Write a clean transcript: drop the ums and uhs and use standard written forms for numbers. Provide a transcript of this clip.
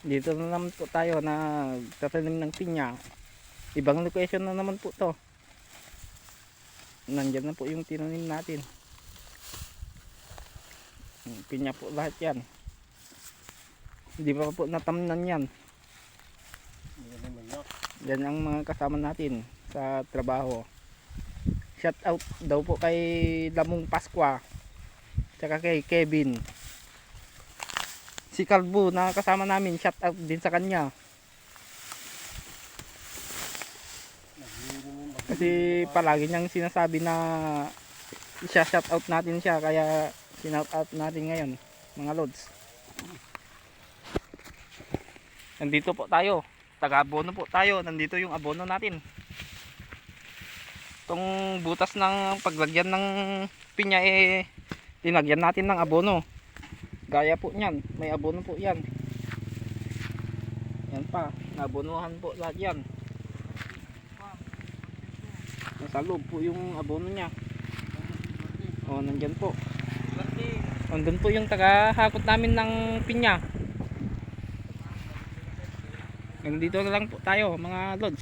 Dito na naman po tayo na tatanim ng pinya. Ibang location na naman po to. Nandyan na po yung tinanim natin. Pinya po lahat yan. Hindi pa po natamnan yan. Yan ang mga kasama natin sa trabaho. Shout out daw po kay Lamong Pasqua, tsaka kay Kevin. Si Calvo na kasama namin, shout out din sa kanya. Kasi palagi niyang sinasabi na shout out natin siya, kaya shout out natin ngayon mga lods. Nandito po tayo, taga-abono po tayo. Nandito yung abono natin. Itong butas ng paglagyan ng pinya linagyan natin ng abono. Gaya po niyan, may abono po yan. Yan pa, nabonohan po lahat yan. Nasa loob po yung abono niya. O, nandyan po. Nandun po yung taga-hakot namin ng pinya. Nandito na lang po tayo mga lods.